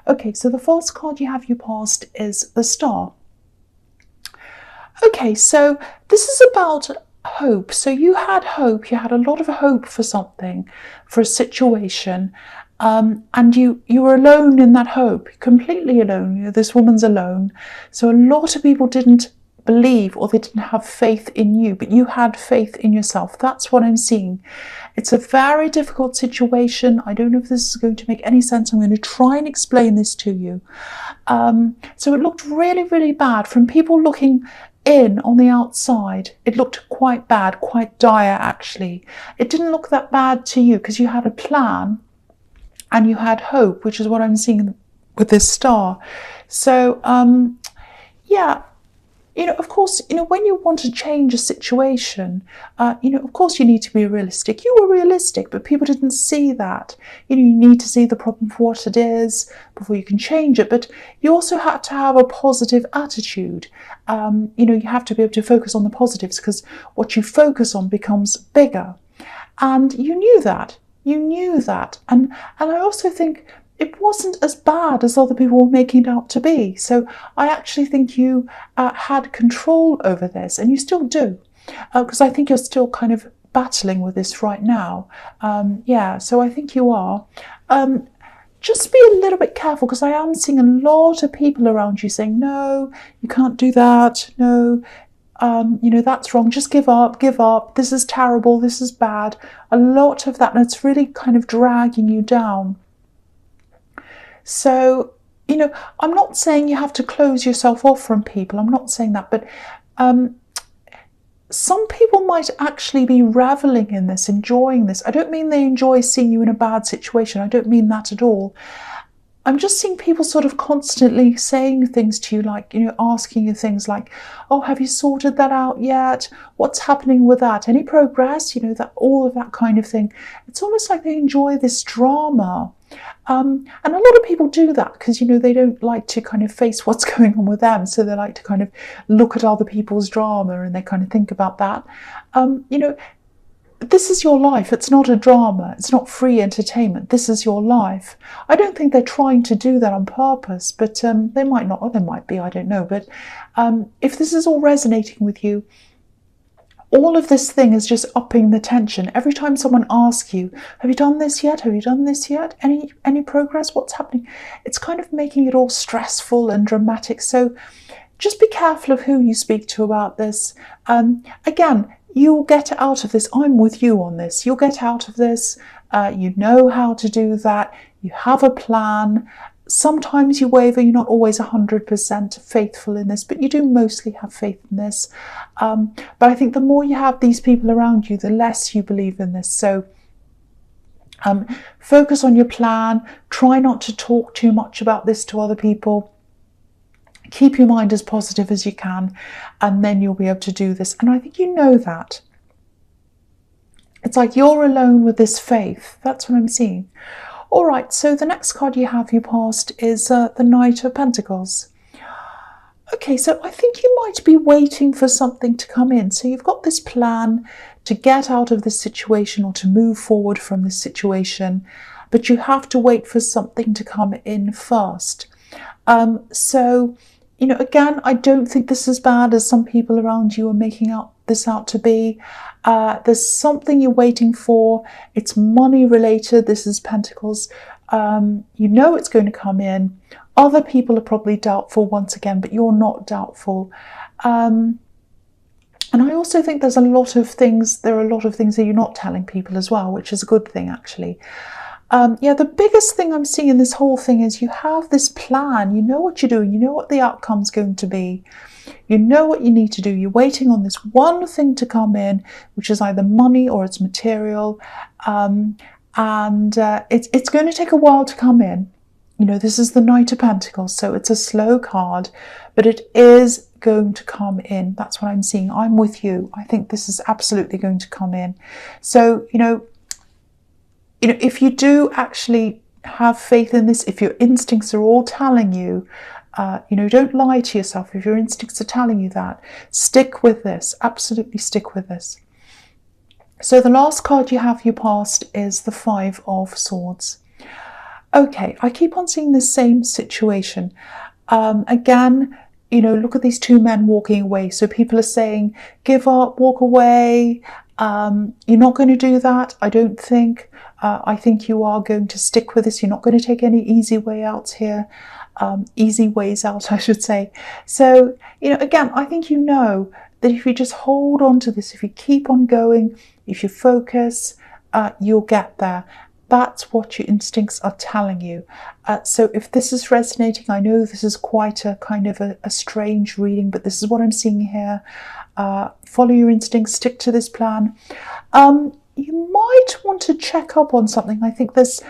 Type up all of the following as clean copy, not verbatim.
Okay, so the first card you have your past is the Star. Okay, so this is about hope. So you had hope, you had a lot of hope for something, for a situation, and you were alone in that hope, completely alone. You know, this woman's alone. So a lot of people didn't believe, or they didn't have faith in you, but you had faith in yourself. That's what I'm seeing. It's a very difficult situation. I don't know if this is going to make any sense. I'm going to try and explain this to you. So it looked really, really bad from people looking in on the outside. It looked quite bad, quite dire actually. It didn't look that bad to you because you had a plan and you had hope, which is what I'm seeing with this Star. So yeah, you know, of course, you know, when you want to change a situation, you know, of course you need to be realistic. You were realistic, but people didn't see that. You know, you need to see the problem for what it is before you can change it. But you also had to have a positive attitude. You know, you have to be able to focus on the positives, because what you focus on becomes bigger. And you knew that. You knew that. And I also think it wasn't as bad as other people were making it out to be. So I actually think you had control over this, and you still do, because I think you're still kind of battling with this right now. Yeah, so I think you are. Just be a little bit careful, because I am seeing a lot of people around you saying, no, you can't do that, no, you know, that's wrong, just give up, this is terrible, this is bad. A lot of that, and it's really kind of dragging you down. So, you know, I'm not saying you have to close yourself off from people. I'm not saying that. But some people might actually be reveling in this, enjoying this. I don't mean they enjoy seeing you in a bad situation. I don't mean that at all. I'm just seeing people sort of constantly saying things to you, like, you know, asking you things like, oh, have you sorted that out yet? What's happening with that? Any progress? You know, that, all of that kind of thing. It's almost like they enjoy this drama. And a lot of people do that because, you know, they don't like to kind of face what's going on with them. So they like to kind of look at other people's drama and they kind of think about that. You know, this is your life. It's not a drama. It's not free entertainment. This is your life. I don't think they're trying to do that on purpose, but they might not, or they might be, I don't know. But if this is all resonating with you, all of this thing is just upping the tension. Every time someone asks you, have you done this yet? Have you done this yet? Any progress? What's happening? It's kind of making it all stressful and dramatic. So just be careful of who you speak to about this. Again, you'll get out of this. I'm with you on this. You'll get out of this. You know how to do that. You have a plan. Sometimes you waver. You're not always 100% faithful in this, but you do mostly have faith in this. But I think the more you have these people around you, the less you believe in this. So focus on your plan. Try not to talk too much about this to other people. Keep your mind as positive as you can, and then you'll be able to do this. And I think you know that. It's like you're alone with this faith. That's what I'm seeing. All right, so the next card you have your past is the Knight of Pentacles. Okay, so I think you might be waiting for something to come in. So you've got this plan to get out of this situation or to move forward from this situation, but you have to wait for something to come in first. So, you know, again, I don't think this is as bad as some people around you are making this out to be. There's something you're waiting for. It's money related. This is Pentacles. You know it's going to come in. Other people are probably doubtful once again, but you're not doubtful. And I also think there are a lot of things that you're not telling people as well, which is a good thing actually. Yeah, the biggest thing I'm seeing in this whole thing is you have this plan. You know what you're doing. You know what the outcome's going to be. You know what you need to do. You're waiting on this one thing to come in, which is either money or it's material. It's going to take a while to come in. You know, this is the Knight of Pentacles, so it's a slow card, but it is going to come in. That's what I'm seeing. I'm with you. I think this is absolutely going to come in. So, you know, if you do actually have faith in this, if your instincts are all telling you, you know, don't lie to yourself. If your instincts are telling you that, stick with this. Absolutely stick with this. So the last card you have your past is the Five of Swords. Okay, I keep on seeing the same situation. Again, look at these two men walking away. So people are saying, give up, walk away. You're not going to do that, I don't think. I think you are going to stick with this. You're not going to take any easy way out here. Easy ways out, I should say. So, again, I think that if you just hold on to this, if you keep on going, if you focus, you'll get there. That's what your instincts are telling you. So if this is resonating, I know this is quite a kind of a strange reading, but this is what I'm seeing here. Follow your instincts, stick to this plan. You might want to check up on something. I think there's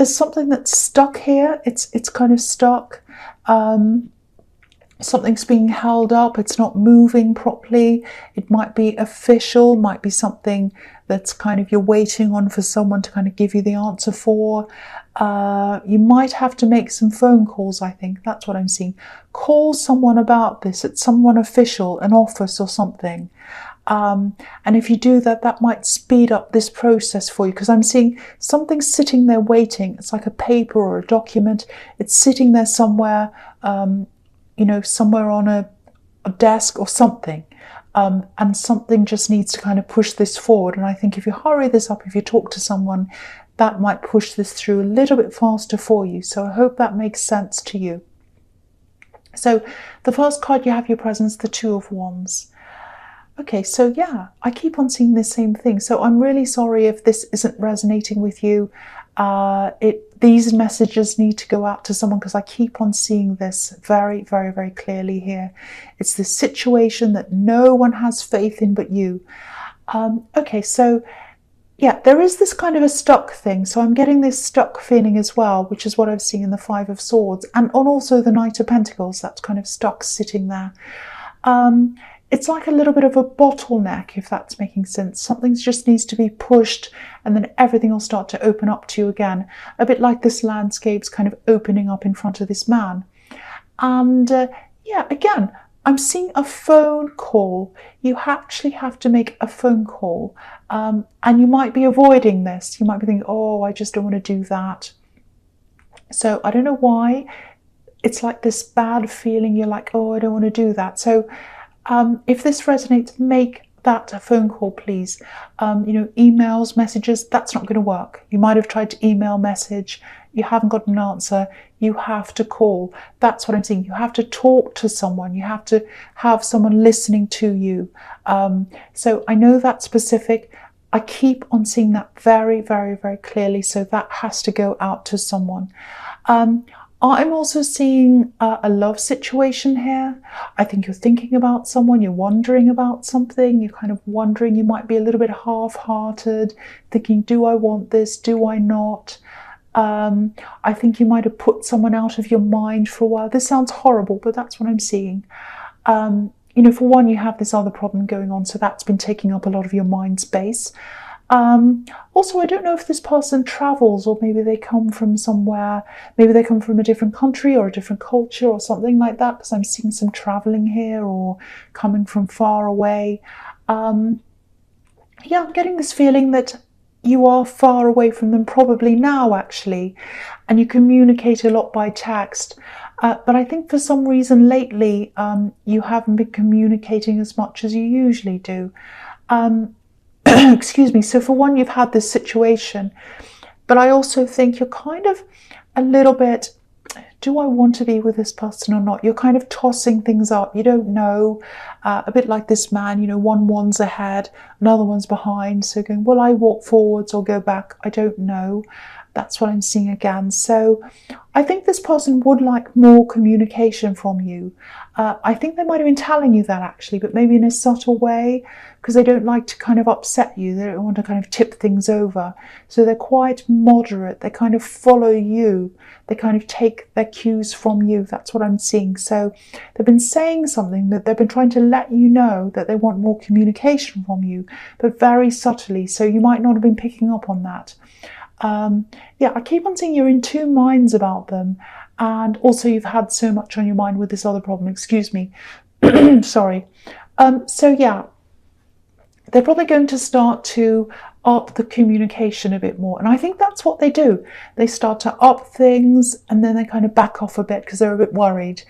something that's stuck here. It's kind of stuck. Something's being held up. It's not moving properly. It might be official, might be something that's kind of you're waiting on for someone to kind of give you the answer for. You might have to make some phone calls, I think. That's what I'm seeing. Call someone about this. It's someone official, an office or something. And if you do that, that might speed up this process for you, because I'm seeing something sitting there waiting. It's like a paper or a document. It's sitting there somewhere, somewhere on a desk or something. And something just needs to kind of push this forward. And I think if you hurry this up, if you talk to someone, that might push this through a little bit faster for you. So I hope that makes sense to you. So the first card you have your presence, the Two of Wands. Okay, so yeah, I keep on seeing the same thing. So I'm really sorry if this isn't resonating with you. These messages need to go out to someone, because I keep on seeing this very, very, very clearly here. It's this situation that no one has faith in but you. Okay, so yeah, there is this kind of a stuck thing. So I'm getting this stuck feeling as well, which is what I'm seeing in the Five of Swords, and also the Knight of Pentacles. That's kind of stuck sitting there. It's like a little bit of a bottleneck, if that's making sense. Something just needs to be pushed, and then everything will start to open up to you again. A bit like this landscape's kind of opening up in front of this man. And yeah, again, I'm seeing a phone call. You actually have to make a phone call. And you might be avoiding this. You might be thinking, oh, I just don't want to do that. So I don't know why. It's like this bad feeling. You're like, oh, I don't want to do that. So if this resonates, make that a phone call, please. Emails, messages, that's not going to work. You might have tried to email, message, you haven't got an answer. You have to call. That's what I'm saying. You have to talk to someone. You have to have someone listening to you. So I know that's specific. I keep on seeing that very, very, very clearly. So that has to go out to someone. I'm also seeing a love situation here. I think you're thinking about someone, you're wondering about something, you're kind of wondering, you might be a little bit half-hearted, thinking, do I want this, do I not? I think you might have put someone out of your mind for a while. This sounds horrible, but that's what I'm seeing. For one, you have this other problem going on, so that's been taking up a lot of your mind space. Also, I don't know if this person travels, or maybe they come from somewhere, maybe they come from a different country or a different culture or something like that, because I'm seeing some traveling here or coming from far away. Yeah, I'm getting this feeling that you are far away from them, probably now actually, and you communicate a lot by text. But I think for some reason lately, you haven't been communicating as much as you usually do. Excuse me. So for one, you've had this situation, but I also think you're kind of a little bit, do I want to be with this person or not? You're kind of tossing things up. You don't know, a bit like this man, one's ahead, another one's behind. So going, will I walk forwards or go back? I don't know. That's what I'm seeing again. So I think this person would like more communication from you. I think they might have been telling you that actually, but maybe in a subtle way, because they don't like to kind of upset you. They don't want to kind of tip things over. So they're quite moderate. They kind of follow you. They kind of take their cues from you. That's what I'm seeing. So they've been saying something, that they've been trying to let you know that they want more communication from you, but very subtly. So you might not have been picking up on that. Yeah, I keep on seeing you're in two minds about them, and also you've had so much on your mind with this other problem. Excuse me. Sorry. So yeah, they're probably going to start to up the communication a bit more. And I think that's what they do. They start to up things and then they kind of back off a bit because they're a bit worried.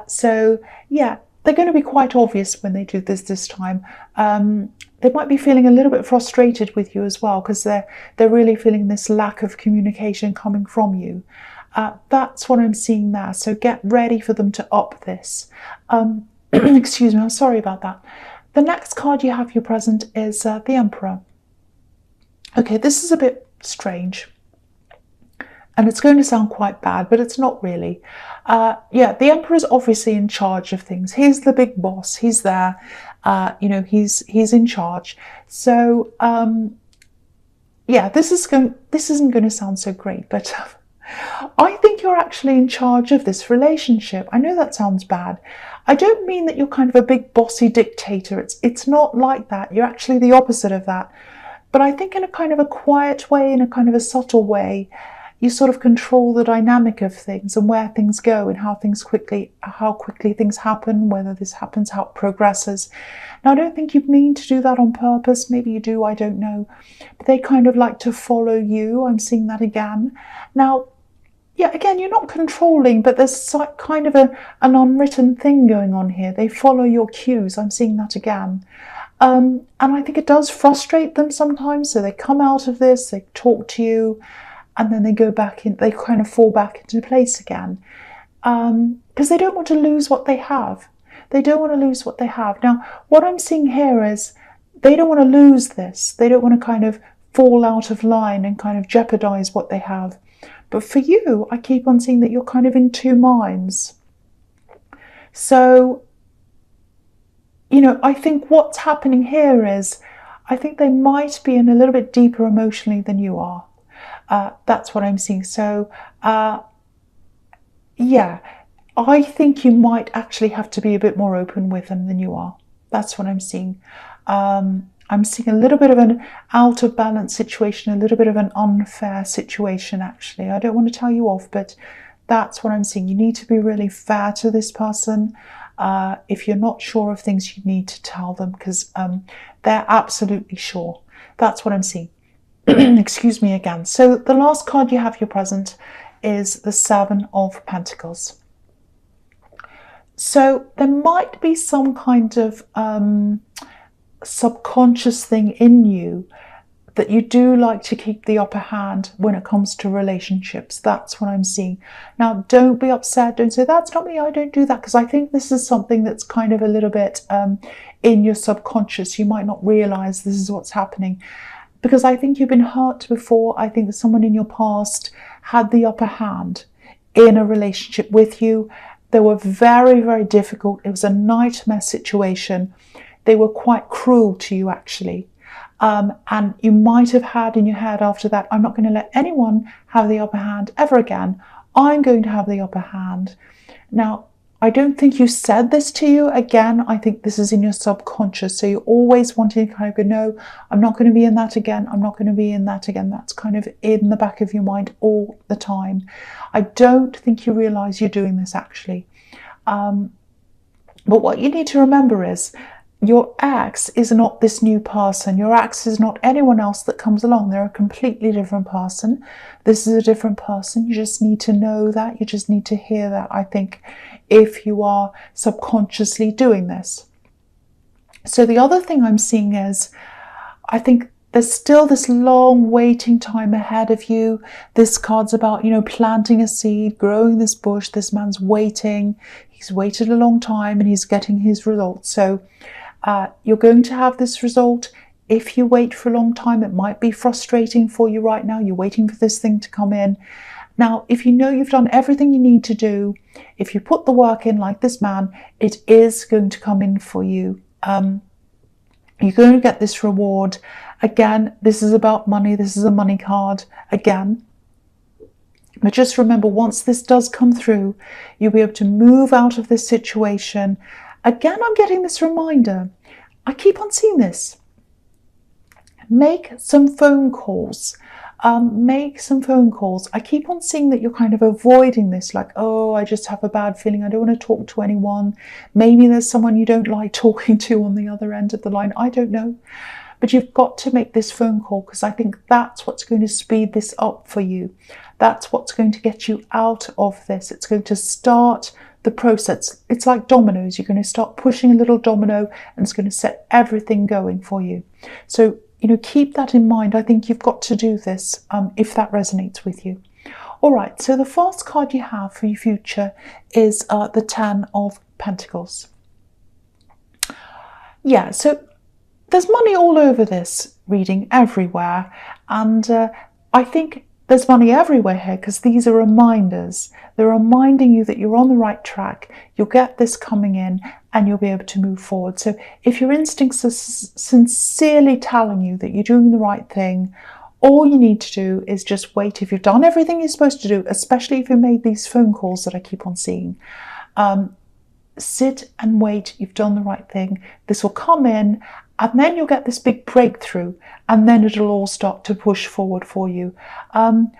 So yeah, they're going to be quite obvious when they do this time. They might be feeling a little bit frustrated with you as well because they're really feeling this lack of communication coming from you. That's what I'm seeing there. So get ready for them to up this. Excuse me, I'm sorry about that. The next card you have your present is the Emperor. Okay, this is a bit strange. And it's going to sound quite bad, but it's not really. Yeah, the Emperor is obviously in charge of things. He's the big boss. He's there. You know, he's in charge. So, yeah, this isn't going to sound so great, but I think you're actually in charge of this relationship. I know that sounds bad. I don't mean that you're kind of a big bossy dictator. It's not like that. You're actually the opposite of that. But I think in a kind of a quiet way, in a kind of a subtle way, you sort of control the dynamic of things and where things go and how quickly things happen, whether this happens, how it progresses. Now, I don't think you mean to do that on purpose. Maybe you do, I don't know. But they kind of like to follow you. I'm seeing that again. Now, yeah, again, you're not controlling, but there's kind of an unwritten thing going on here. They follow your cues. I'm seeing that again. And I think it does frustrate them sometimes. So they come out of this, they talk to you, and then they go back in, they kind of fall back into place again. Because they don't want to lose what they have. They don't want to lose what they have. Now, what I'm seeing here is they don't want to lose this. They don't want to kind of fall out of line and kind of jeopardize what they have. But for you, I keep on seeing that you're kind of in two minds. So, you know, I think what's happening here is, I think they might be in a little bit deeper emotionally than you are. That's what I'm seeing. So, yeah, I think you might actually have to be a bit more open with them than you are. That's what I'm seeing. I'm seeing a little bit of an out of balance situation, a little bit of an unfair situation, actually. I don't want to tell you off, but that's what I'm seeing. You need to be really fair to this person. If you're not sure of things, you need to tell them because they're absolutely sure. That's what I'm seeing. Excuse me again. So the last card you have your present is the Seven of Pentacles. So there might be some kind of subconscious thing in you that you do like to keep the upper hand when it comes to relationships. That's what I'm seeing. Now, don't be upset. Don't say, that's not me, I don't do that. Because I think this is something that's kind of a little bit in your subconscious. You might not realize this is what's happening. Because I think you've been hurt before. I think that someone in your past had the upper hand in a relationship with you. They were very, very difficult. It was a nightmare situation. They were quite cruel to you, actually. And you might have had in your head after that, I'm not going to let anyone have the upper hand ever again. I'm going to have the upper hand. Now, I don't think you said this to you. Again, I think this is in your subconscious. So you're always wanting to kind of go, no, I'm not going to be in that again. I'm not going to be in that again. That's kind of in the back of your mind all the time. I don't think you realize you're doing this, actually. But what you need to remember is, your ex is not this new person. Your ex is not anyone else that comes along. They're a completely different person. This is a different person. You just need to know that. You just need to hear that, I think, if you are subconsciously doing this. So the other thing I'm seeing is, I think there's still this long waiting time ahead of you. This card's about, you know, planting a seed, growing this bush. This man's waiting. He's waited a long time and he's getting his results. So you're going to have this result. If you wait for a long time, it might be frustrating for you right now. You're waiting for this thing to come in. Now, if you know you've done everything you need to do, if you put the work in like this man, it is going to come in for you. You're going to get this reward. Again, this is about money. This is a money card again. But just remember, once this does come through, you'll be able to move out of this situation. Again, I'm getting this reminder. I keep on seeing this. Make some phone calls. Make some phone calls. I keep on seeing that you're kind of avoiding this, like, oh, I just have a bad feeling, I don't want to talk to anyone. Maybe there's someone you don't like talking to on the other end of the line, I don't know. But you've got to make this phone call, because I think that's what's going to speed this up for you. That's what's going to get you out of this. It's going to start the process. It's like dominoes. You're going to start pushing a little domino and it's going to set everything going for you. So, keep that in mind. I think you've got to do this if that resonates with you. All right, so the first card you have for your future is the Ten of Pentacles. Yeah, so there's money all over this reading, everywhere. And I think there's money everywhere here because these are reminders. They're reminding you that you're on the right track. You'll get this coming in and you'll be able to move forward. So if your instincts are sincerely telling you that you're doing the right thing, all you need to do is just wait. If you've done everything you're supposed to do, especially if you made these phone calls that I keep on seeing, sit and wait. You've done the right thing. This will come in and then you'll get this big breakthrough and then it'll all start to push forward for you. I'm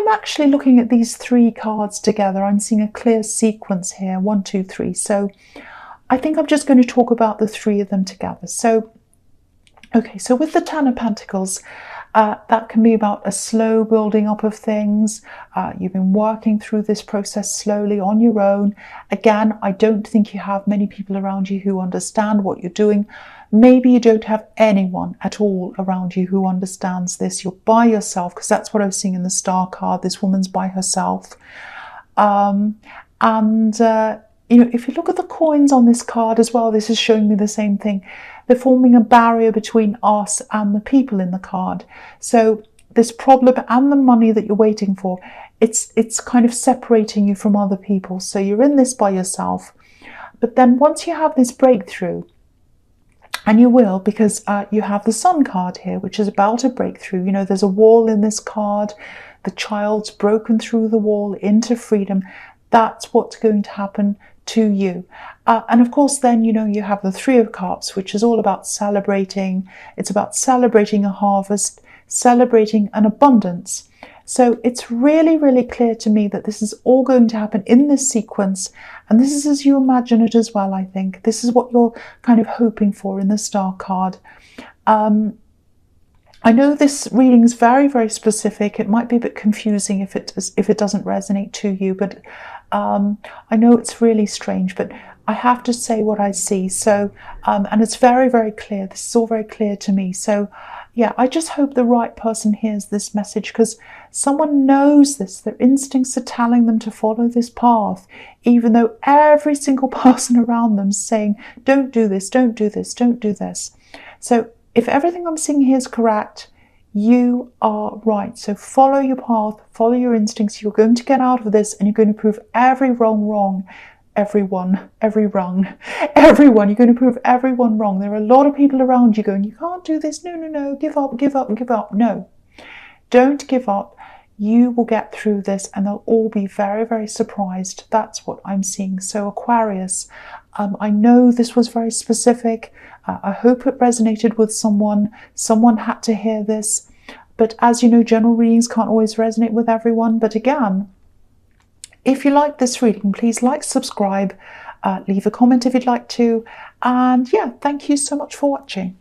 actually looking at these three cards together. I'm seeing a clear sequence here, 1, 2, 3. So I think I'm just going to talk about the three of them together. So, okay, so with the Ten of Pentacles, that can be about a slow building up of things. You've been working through this process slowly on your own. Again, I don't think you have many people around you who understand what you're doing. Maybe you don't have anyone at all around you who understands this. You're by yourself, because that's what I was seeing in the Star card. This woman's by herself. If you look at the coins on this card as well, this is showing me the same thing. They're forming a barrier between us and the people in the card. So this problem and the money that you're waiting for, it's kind of separating you from other people. So you're in this by yourself. But then once you have this breakthrough, and you will, because you have the Sun card here, which is about a breakthrough. There's a wall in this card. The child's broken through the wall into freedom. That's what's going to happen to you. And of course, then, you have the Three of Cups, which is all about celebrating. It's about celebrating a harvest, celebrating an abundance. So it's really, really clear to me that this is all going to happen in this sequence. And this is as you imagine it as well, I think. This is what you're kind of hoping for in the Star card. I know this reading is very, very specific. It might be a bit confusing if it doesn't resonate to you, but I know it's really strange, but I have to say what I see. So, and it's very, very clear. This is all very clear to me. So, yeah, I just hope the right person hears this message, because someone knows this. Their instincts are telling them to follow this path, even though every single person around them is saying, don't do this, don't do this, don't do this. So if everything I'm seeing here is correct, you are right. So follow your path, follow your instincts. You're going to get out of this and you're going to prove every wrong wrong. Everyone. You're going to prove everyone wrong. There are a lot of people around you going, you can't do this. No, give up. No, don't give up. You will get through this and they'll all be very, very surprised. That's what I'm seeing. So Aquarius, I know this was very specific. I hope it resonated with someone. Someone had to hear this. But as you know, general readings can't always resonate with everyone. But again, if you like this reading, please like, subscribe, leave a comment if you'd like to. And yeah, thank you so much for watching.